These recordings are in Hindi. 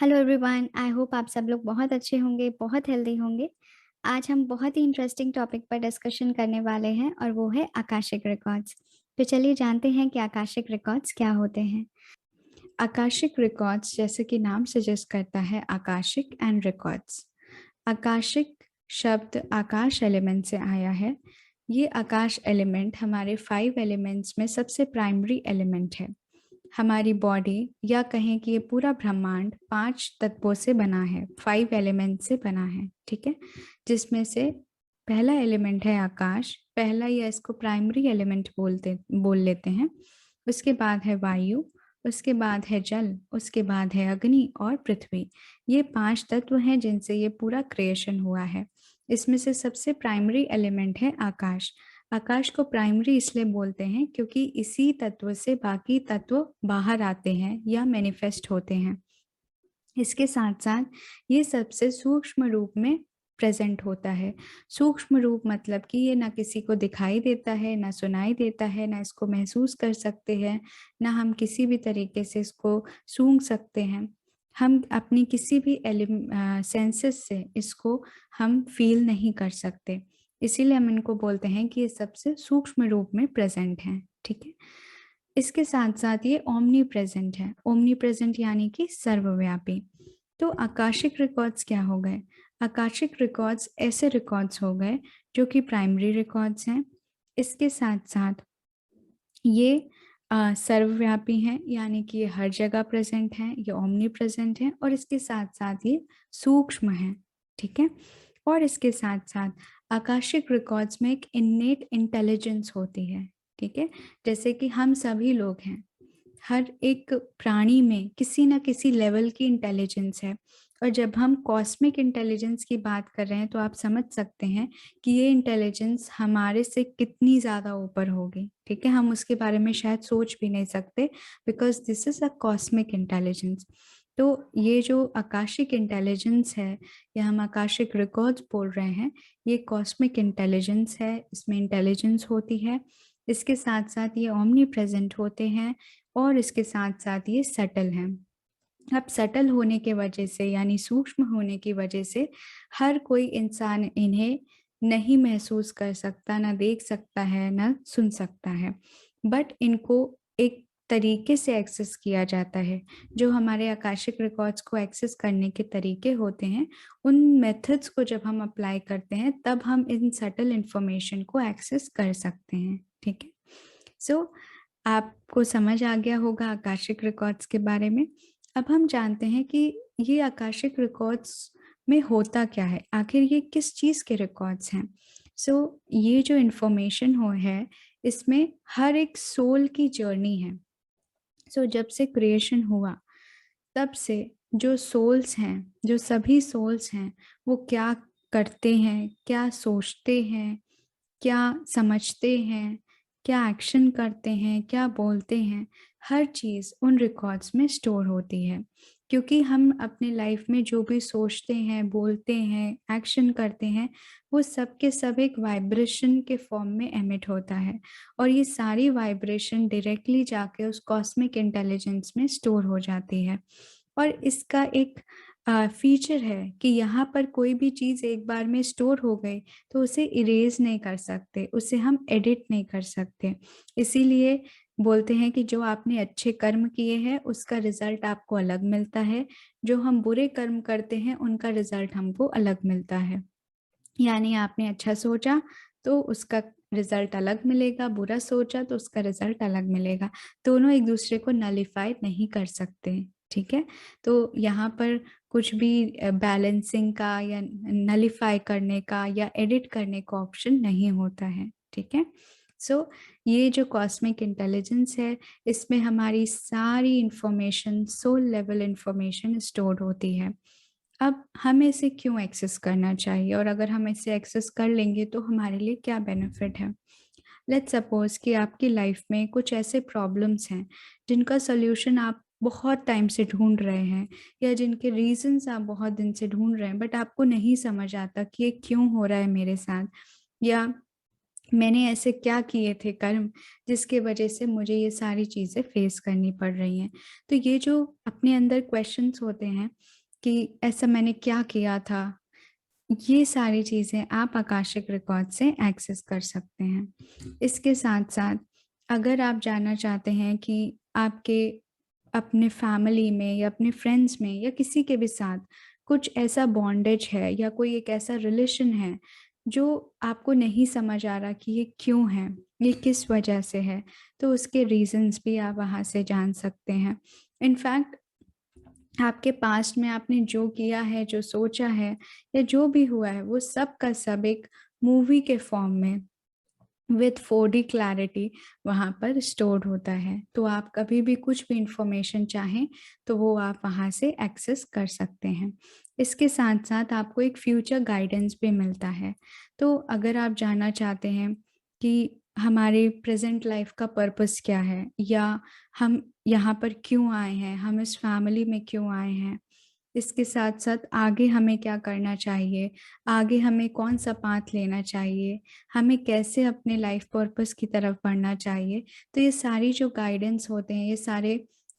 हेलो एवरीवन, आई होप आप सब लोग बहुत अच्छे होंगे, बहुत हेल्दी होंगे। आज हम बहुत ही इंटरेस्टिंग टॉपिक पर डिस्कशन करने वाले हैं और वो है आकाशिक रिकॉर्ड्स। तो चलिए जानते हैं कि आकाशिक रिकॉर्ड्स क्या होते हैं। आकाशिक रिकॉर्ड्स जैसे कि नाम सजेस्ट करता है आकाशिक एंड रिकॉर्ड्स। आकाशिक शब्द आकाश एलिमेंट से आया है। ये आकाश एलिमेंट हमारे 5 एलिमेंट्स में सबसे प्राइमरी एलिमेंट है। हमारी बॉडी या कहें कि ये पूरा ब्रह्मांड 5 तत्वों से बना है, 5 एलिमेंट से बना है, ठीक है। जिसमें से पहला एलिमेंट है आकाश, पहला या इसको प्राइमरी एलिमेंट बोल लेते हैं। उसके बाद है वायु, उसके बाद है जल, उसके बाद है अग्नि और पृथ्वी। ये 5 तत्व हैं जिनसे ये पूरा क्रिएशन हुआ है। इसमें से सबसे प्राइमरी एलिमेंट है आकाश। आकाश को प्राइमरी इसलिए बोलते हैं क्योंकि इसी तत्व से बाकी तत्व बाहर आते हैं या मैनिफेस्ट होते हैं। इसके साथ साथ ये सबसे सूक्ष्म रूप में प्रेजेंट होता है। सूक्ष्म रूप मतलब कि ये ना किसी को दिखाई देता है, ना सुनाई देता है, ना इसको महसूस कर सकते हैं, ना हम किसी भी तरीके से इसको सूंघ सकते हैं। हम अपनी किसी भी सेंसेस से इसको हम फील नहीं कर सकते। इसीलिए हम इनको बोलते हैं कि ये सबसे सूक्ष्म रूप में प्रेजेंट है, ठीक है। इसके साथ साथ ये ओमनी प्रेजेंट है। ओमनी प्रेजेंट यानी कि सर्वव्यापी। तो आकाशिक रिकॉर्ड्स क्या हो गए? आकाशिक रिकॉर्ड्स ऐसे रिकॉर्ड्स हो गए जो कि प्राइमरी रिकॉर्ड्स हैं। इसके साथ साथ ये सर्वव्यापी हैं, यानी कि ये हर जगह प्रेजेंट हैं, ये ओमनी प्रेजेंट हैं, और इसके साथ साथ ये सूक्ष्म हैं, ठीक है। और इसके साथ साथ आकाशिक रिकॉर्ड्स में एक इन्नेट इंटेलिजेंस होती है, ठीक है। जैसे कि हम सभी लोग हैं, हर एक प्राणी में किसी ना किसी लेवल की इंटेलिजेंस है। और जब हम कॉस्मिक इंटेलिजेंस की बात कर रहे हैं तो आप समझ सकते हैं कि ये इंटेलिजेंस हमारे से कितनी ज़्यादा ऊपर होगी, ठीक है। हम उसके बारे में शायद सोच भी नहीं सकते, because this is a cosmic intelligence. तो ये जो आकाशिक इंटेलिजेंस है या हम आकाशिक रिकॉर्ड्स बोल रहे हैं, ये कॉस्मिक इंटेलिजेंस है, इसमें इंटेलिजेंस होती है। इसके साथ साथ ये ओमनी प्रेजेंट होते हैं और इसके साथ साथ ये सटल हैं। अब सटल होने के वजह से यानी सूक्ष्म होने की वजह से हर कोई इंसान इन्हें नहीं महसूस कर सकता, ना देख सकता है, ना सुन सकता है। बट इनको एक तरीके से एक्सेस किया जाता है। जो हमारे आकाशिक रिकॉर्ड्स को एक्सेस करने के तरीके होते हैं, उन मेथड्स को जब हम अप्लाई करते हैं तब हम इन सटल इंफॉर्मेशन को एक्सेस कर सकते हैं, ठीक है। सो आपको समझ आ गया होगा आकाशिक रिकॉर्ड्स के बारे में। अब हम जानते हैं कि ये आकाशिक रिकॉर्ड्स में होता क्या है, आखिर ये किस चीज़ के रिकॉर्ड्स हैं। ये जो इन्फॉर्मेशन है, इसमें हर एक सोल की जर्नी है। जब से क्रिएशन हुआ तब से जो सोल्स हैं, जो सभी सोल्स हैं, वो क्या करते हैं, क्या सोचते हैं, क्या समझते हैं, क्या एक्शन करते हैं, क्या बोलते हैं, हर चीज़ उन रिकॉर्ड्स में स्टोर होती है। क्योंकि हम अपने लाइफ में जो भी सोचते हैं, बोलते हैं, एक्शन करते हैं, वो सब के सब एक वाइब्रेशन के फॉर्म में एमिट होता है। और ये सारी वाइब्रेशन डायरेक्टली जाके उस कॉस्मिक इंटेलिजेंस में स्टोर हो जाती है। और इसका एक फीचर है कि यहाँ पर कोई भी चीज़ एक बार में स्टोर हो गई तो उसे इरेज नहीं कर सकते, उसे हम एडिट नहीं कर सकते। इसीलिए बोलते हैं कि जो आपने अच्छे कर्म किए हैं उसका रिजल्ट आपको अलग मिलता है, जो हम बुरे कर्म करते हैं उनका रिजल्ट हमको अलग मिलता है। यानी आपने अच्छा सोचा तो उसका रिजल्ट अलग मिलेगा, बुरा सोचा तो उसका रिजल्ट अलग मिलेगा। दोनों एक दूसरे को नलिफाई नहीं कर सकते, ठीक है। तो यहाँ पर कुछ भी बैलेंसिंग का या नलिफाई करने का या एडिट करने का ऑप्शन नहीं होता है, ठीक है। ये जो कॉस्मिक इंटेलिजेंस है, इसमें हमारी सारी information, soul level information store होती है। अब हमें इसे क्यों एक्सेस करना चाहिए, और अगर हम इसे एक्सेस कर लेंगे तो हमारे लिए क्या बेनिफिट है। लेट्स सपोज कि आपकी लाइफ में कुछ ऐसे प्रॉब्लम्स हैं जिनका सोल्यूशन आप बहुत टाइम से ढूंढ रहे हैं, या जिनके रीजंस आप बहुत दिन से ढूंढ रहे हैं, बट आपको नहीं समझ आता कि ये क्यों हो रहा है मेरे साथ, या मैंने ऐसे क्या किए थे कर्म जिसके वजह से मुझे ये सारी चीज़ें फेस करनी पड़ रही हैं। तो ये जो अपने अंदर क्वेश्चंस होते हैं कि ऐसा मैंने क्या किया था, ये सारी चीज़ें आप आकाशिक रिकॉर्ड से एक्सेस कर सकते हैं। इसके साथ साथ अगर आप जानना चाहते हैं कि आपके अपने फैमिली में या अपने फ्रेंड्स में या किसी के भी साथ कुछ ऐसा बॉन्डेज है या कोई एक ऐसा रिलेशन है जो आपको नहीं समझ आ रहा कि ये क्यों है, ये किस वजह से है, तो उसके रीजंस भी आप वहाँ से जान सकते हैं। इनफैक्ट आपके पास्ट में आपने जो किया है, जो सोचा है या जो भी हुआ है, वो सब का सब एक मूवी के फॉर्म में विथ 4D क्लैरिटी वहाँ पर स्टोर्ड होता है। तो आप कभी भी कुछ भी इंफॉर्मेशन चाहें तो वो आप वहाँ से एक्सेस कर सकते हैं। इसके साथ साथ आपको एक फ्यूचर गाइडेंस भी मिलता है। तो अगर आप जानना चाहते हैं कि हमारे प्रेजेंट लाइफ का पर्पस क्या है या हम यहाँ पर क्यों आए हैं, हम इस फैमिली में क्यों आए हैं, इसके साथ-साथ आगे हमें क्या करना चाहिए, आगे हमें कौन-सा पाथ लेना चाहिए, हमें कैसे अपने लाइफ पर्पस की तरफ बढ़ना चाहिए। तो ये सारी जो गाइडेंस होते हैं, ये सारे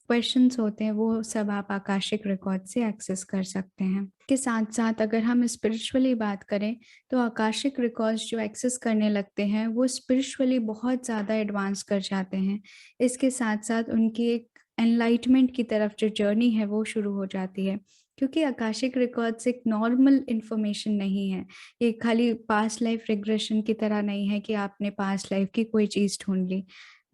क्वेश्चंस होते हैं, वो सब आप आकाशिक रिकॉर्ड से एक्सेस कर सकते हैं। के साथ-साथ अगर हम स्पिरिचुअली बात करें, तो आकाशिक रिकॉर्ड्स जो एक्सेस करने लगते हैं, वो स्पिरिचुअली बहुत ज़्यादा एडवांस कर जाते हैं। इसके साथ-साथ उनकी एक एनलाइटमेंट की तरफ जो जर्नी है, वो शुरू हो जाती है। क्योंकि आकाशिक रिकॉर्ड्स एक नॉर्मल इन्फॉर्मेशन नहीं है। ये खाली पास्ट लाइफ रिग्रेशन की तरह नहीं है कि आपने पास्ट लाइफ की कोई चीज़ ढूँढ ली,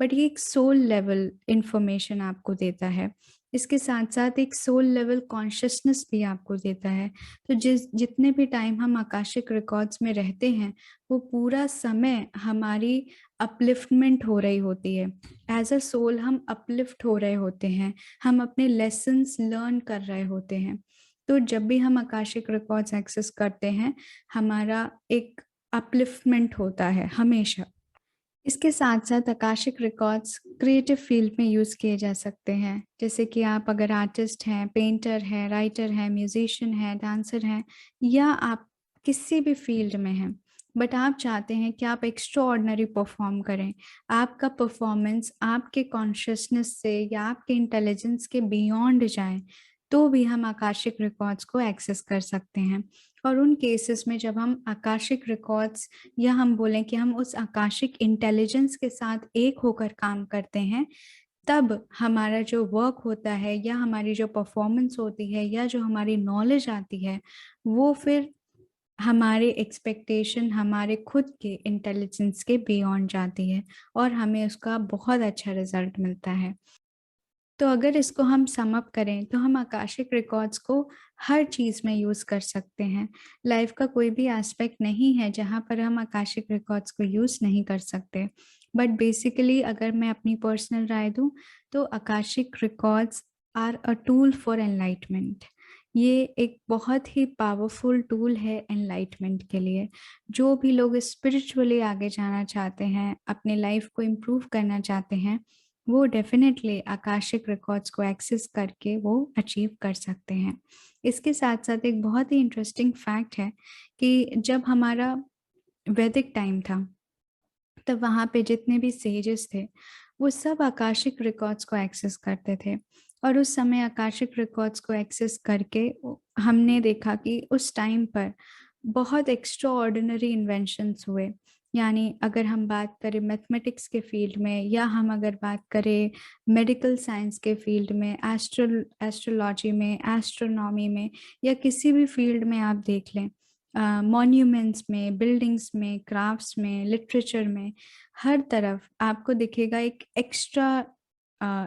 बट ये एक सोल लेवल इन्फॉर्मेशन आपको देता है। इसके साथ-साथ एक सोल लेवल कॉन्शसनेस भी आपको देता है। तो जितने भी टाइम हम आकाशिक रिकॉर्ड्स में रहते हैं, वो पूरा समय हमारी अपलिफ्टमेंट हो रही होती है। एज़ अ सोल हम अपलिफ्ट हो रहे होते हैं, हम अपने लेसन्स लर्न कर रहे होते हैं। तो जब भी हम आकाशिक रिकॉर्ड्स एक्सेस करते हैं, हमारा एक अपलिफ्टमेंट होता है हमेशा। इसके साथ-साथ आकाशिक रिकॉर्ड्स क्रिएटिव फील्ड में यूज़ किए जा सकते हैं। जैसे कि आप अगर आर्टिस्ट हैं, पेंटर हैं, राइटर हैं, म्यूज़िशियन हैं, डांसर हैं या आप किसी भी फील्ड में हैं, बट आप चाहते हैं कि आप एक्स्ट्राऑर्डिनरी परफ़ॉर्म करें। आपका परफ़ॉर्मेंस आपके कॉन्शसनेस से या आपके इंटेलिजेंस के बियॉन्ड जाए, तो भी हम आकाशिक रिकॉर्ड्स को एक्सेस कर सकते हैं। और उन केसेस में जब हम आकाशिक रिकॉर्ड्स या हम बोलें कि हम उस आकाशिक इंटेलिजेंस के साथ एक होकर काम करते हैं, तब हमारा जो वर्क होता है या हमारी जो परफॉर्मेंस होती है या जो हमारी नॉलेज आती है, वो फिर हमारे एक्सपेक्टेशन, हमारे खुद के इंटेलिजेंस के बियॉन्ड जाती है और हमें उसका बहुत अच्छा रिजल्ट मिलता है। तो अगर इसको हम सम अप करें तो हम आकाशिक रिकॉर्ड्स को हर चीज़ में यूज़ कर सकते हैं। लाइफ का कोई भी एस्पेक्ट नहीं है जहाँ पर हम आकाशिक रिकॉर्ड्स को यूज़ नहीं कर सकते। बट बेसिकली अगर मैं अपनी पर्सनल राय दूँ तो Akashic records are a tool for enlightenment. ये एक बहुत ही पावरफुल टूल है एनलाइटमेंट के लिए। जो भी लोग स्पिरिचुअली आगे जाना चाहते हैं, अपने लाइफ को इम्प्रूव करना चाहते हैं, वो डेफ़िनेटली आकाशिक रिकॉर्ड्स को एक्सेस करके वो अचीव कर सकते हैं। इसके साथ-साथ एक बहुत ही इंटरेस्टिंग फैक्ट है कि जब हमारा वैदिक टाइम था, तब वहाँ पे जितने भी सेजेस थे, वो सब आकाशिक रिकॉर्ड्स को एक्सेस करते थे और उस समय आकाशिक रिकॉर्ड्स को एक्सेस करके हमने देखा कि उस टाइम पर बहुत एक्स्ट्राऑर्डिनरी इन्वेंशंस हुए। यानी अगर हम बात करें मैथमेटिक्स के फील्ड में या हम अगर बात करें मेडिकल साइंस के फील्ड में, एस्ट्रोलॉजी में, एस्ट्रोनॉमी में या किसी भी फील्ड में आप देख लें, मॉन्यूमेंट्स में, बिल्डिंग्स में, क्राफ्ट्स में, लिटरेचर में, हर तरफ आपको दिखेगा एक एक्स्ट्रा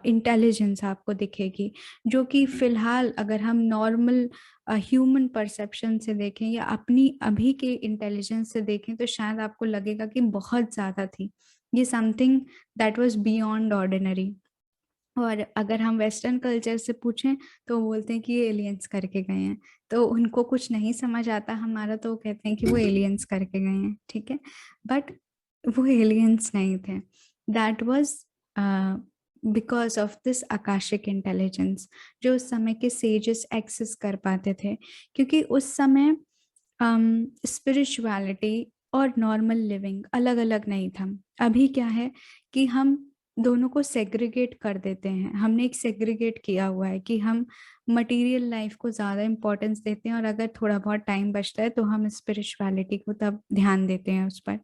इंटेलिजेंस आपको दिखेगी, जो कि फ़िलहाल अगर हम नॉर्मल ह्यूमन परसेप्शन से देखें या अपनी अभी के इंटेलिजेंस से देखें तो शायद आपको लगेगा कि बहुत ज़्यादा थी। ये something that was beyond ordinary. और अगर हम वेस्टर्न कल्चर से पूछें तो वो बोलते हैं कि ये एलियंस करके गए हैं। तो उनको कुछ नहीं समझ आता हमारा तो वो कहते हैं कि वो एलियंस करके गए हैं, ठीक है? बट वो एलियंस नहीं थे। That was because of this Akashic intelligence जो उस समय के सेजेस एक्सेस कर पाते थे। क्योंकि उस समय स्पिरिचुअलिटी और नॉर्मल लिविंग अलग अलग नहीं था। अभी क्या है कि हम दोनों को सेग्रीगेट कर देते हैं। हमने एक सेग्रीगेट किया हुआ है कि हम मटेरियल लाइफ को ज़्यादा इम्पोर्टेंस देते हैं, और अगर थोड़ा बहुत टाइम बचता है तो हम स्पिरिचुअलिटी को तब ध्यान देते हैं उस पर।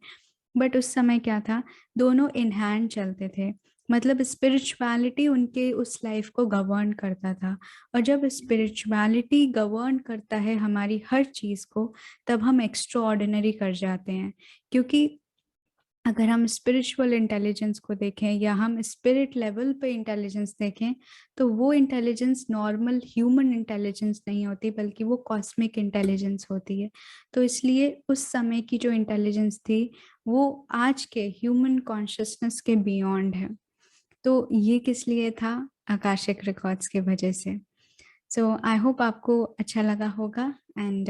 बट उस समय क्या था, दोनों इन हैंड चलते थे। मतलब स्पिरिचुअलिटी उनके उस लाइफ को गवर्न करता था। और जब स्पिरिचुअलिटी गवर्न करता है हमारी हर चीज को, तब हम एक्स्ट्रा ऑर्डिनरी कर जाते हैं। क्योंकि अगर हम स्पिरिचुअल इंटेलिजेंस को देखें या हम स्पिरिट लेवल पे इंटेलिजेंस देखें, तो वो इंटेलिजेंस नॉर्मल ह्यूमन इंटेलिजेंस नहीं होती, बल्कि वो कॉस्मिक इंटेलिजेंस होती है। तो इसलिए उस समय की जो इंटेलिजेंस थी वो आज के ह्यूमन कॉन्शियसनेस के बियॉन्ड है। तो ये किस लिए था? आकाशिक रिकॉर्ड्स की वजह से। सो आई होप आपको अच्छा लगा होगा, and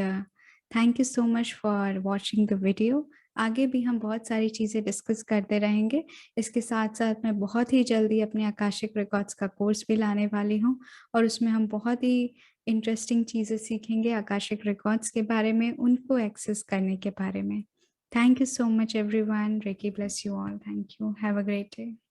thank you so much for watching the video. आगे भी हम बहुत सारी चीज़ें डिस्कस करते रहेंगे। इसके साथ साथ मैं बहुत ही जल्दी अपने आकाशिक रिकॉर्ड्स का कोर्स भी लाने वाली हूँ, और उसमें हम बहुत ही इंटरेस्टिंग चीज़ें सीखेंगे आकाशिक रिकॉर्ड्स के बारे में, उनको एक्सेस करने के बारे में। Thank you so much everyone. Reiki bless you all. Thank you. Have a great day.